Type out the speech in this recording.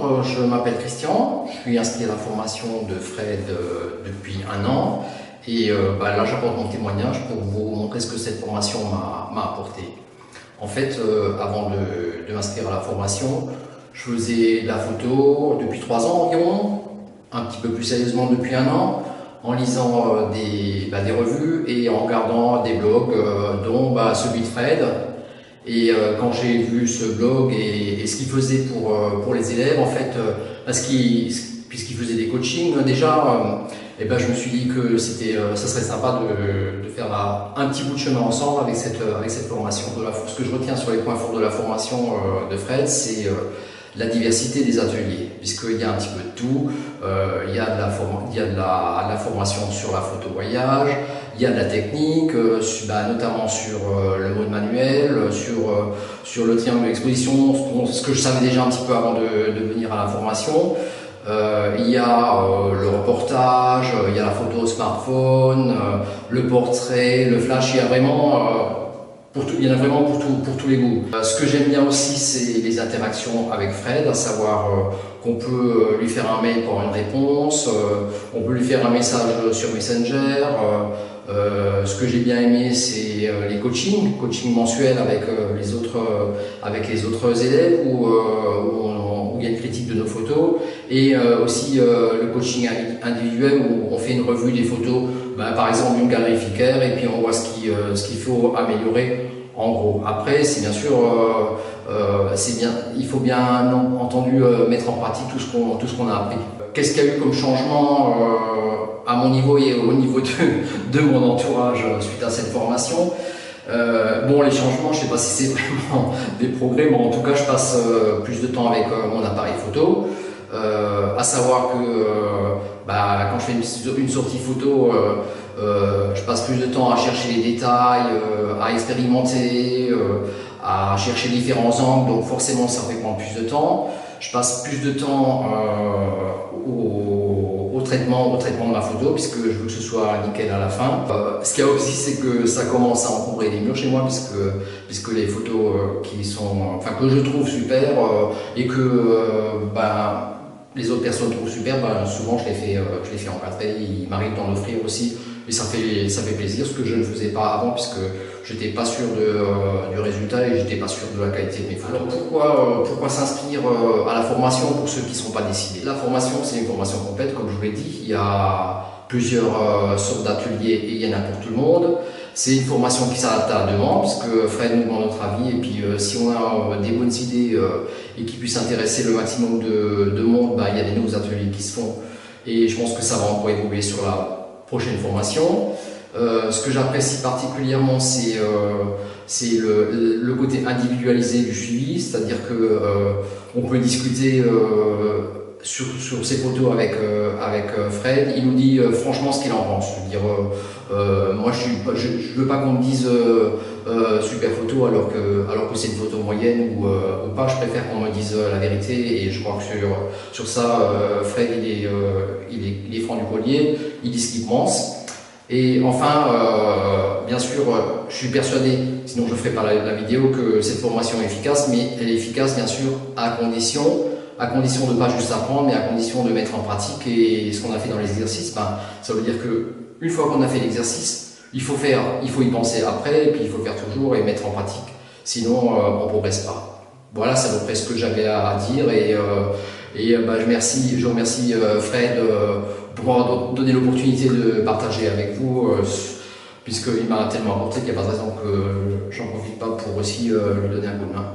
Bonjour, je m'appelle Christian, je suis inscrit à la formation de Fred depuis 1 an et là j'apporte mon témoignage pour vous montrer ce que cette formation m'a apporté. En fait, avant de m'inscrire à la formation, je faisais de la photo depuis 3 ans environ, un petit peu plus sérieusement depuis 1 an, en lisant des revues et en regardant des blogs dont celui de Fred. Et quand j'ai vu ce blog et ce qu'il faisait pour les élèves, en fait, puisqu'il faisait des coachings déjà, je me suis dit que ça serait sympa de faire un petit bout de chemin ensemble avec cette formation. Ce que je retiens sur les points forts de la formation de Fred, c'est la diversité des ateliers, puisqu'il y a un petit peu de tout. Il y a de la formation sur la photo voyage, il y a de la technique, notamment sur le mode manuel, sur le triangle d'exposition, ce que je savais déjà un petit peu avant de venir à la formation. Il y a le reportage, il y a la photo au smartphone, le portrait, le flash, il y en a vraiment pour tous les goûts. Ce que j'aime bien aussi, c'est les interactions avec Fred, à savoir qu'on peut lui faire un mail pour une réponse, on peut lui faire un message sur Messenger. Ce que j'ai bien aimé, c'est les coachings mensuels avec les autres élèves où il y a une critique de nos photos, et aussi le coaching individuel où on fait une revue des photos, par exemple d'une galerie Ficker, et puis on voit ce qu'il faut améliorer en gros. Après, c'est bien sûr, il faut bien entendu mettre en pratique tout ce qu'on a appris. Qu'est-ce qu'il y a eu comme changement à mon niveau et au niveau de mon entourage suite à cette formation? Les changements, je ne sais pas si c'est vraiment des progrès, mais en tout cas, je passe plus de temps avec mon appareil photo. À savoir que quand je fais une sortie photo, je passe plus de temps à chercher les détails, à expérimenter, à chercher différents angles, donc forcément ça fait prendre plus de temps. Je passe plus de temps au traitement de ma photo, puisque je veux que ce soit nickel à la fin. Ce qu'il y a aussi, c'est que ça commence à encombrer les murs chez moi, puisque les photos que je trouve super et que les autres personnes trouvent super, souvent je les fais encadrer. Il m'arrive d'en offrir aussi, et ça fait plaisir, ce que je ne faisais pas avant, puisque j'étais pas sûr du résultat et j'étais pas sûr de la qualité de mes photos. Alors pourquoi s'inscrire à la formation pour ceux qui ne sont pas décidés? La formation, c'est une formation complète, comme je vous l'ai dit. Il y a plusieurs sortes d'ateliers et il y en a pour tout le monde. C'est une formation qui s'adapte à la demande, puisque Fred nous demande notre avis, et puis si on a des bonnes idées et qui puissent intéresser le maximum de monde, il y a des nouveaux ateliers qui se font, et je pense que ça va encore évoluer sur la prochaine formation. Ce que j'apprécie particulièrement, c'est le côté individualisé du suivi, c'est-à-dire que on peut discuter sur ces photos avec Fred. Il nous dit franchement ce qu'il en pense. Je veux dire, moi je veux pas qu'on me dise super photo alors que c'est une photo moyenne ou pas. Je préfère qu'on me dise la vérité, et je crois que sur ça Fred il est franc du collier, il dit ce qu'il pense. Et enfin, bien sûr, je suis persuadé, sinon je ne ferai pas la vidéo, que cette formation est efficace, mais elle est efficace bien sûr à condition de ne pas juste apprendre, mais à condition de mettre en pratique. Et ce qu'on a fait dans les exercices, ça veut dire qu'une fois qu'on a fait l'exercice, il faut y penser après, et puis il faut le faire toujours et mettre en pratique, sinon on ne progresse pas. Voilà, c'est à peu près ce que j'avais à dire, et je remercie Fred pour m'avoir donné l'opportunité de partager avec vous, puisqu'il m'a tellement apporté qu'il n'y a pas de raison que j'en profite pas pour aussi lui donner un coup de main.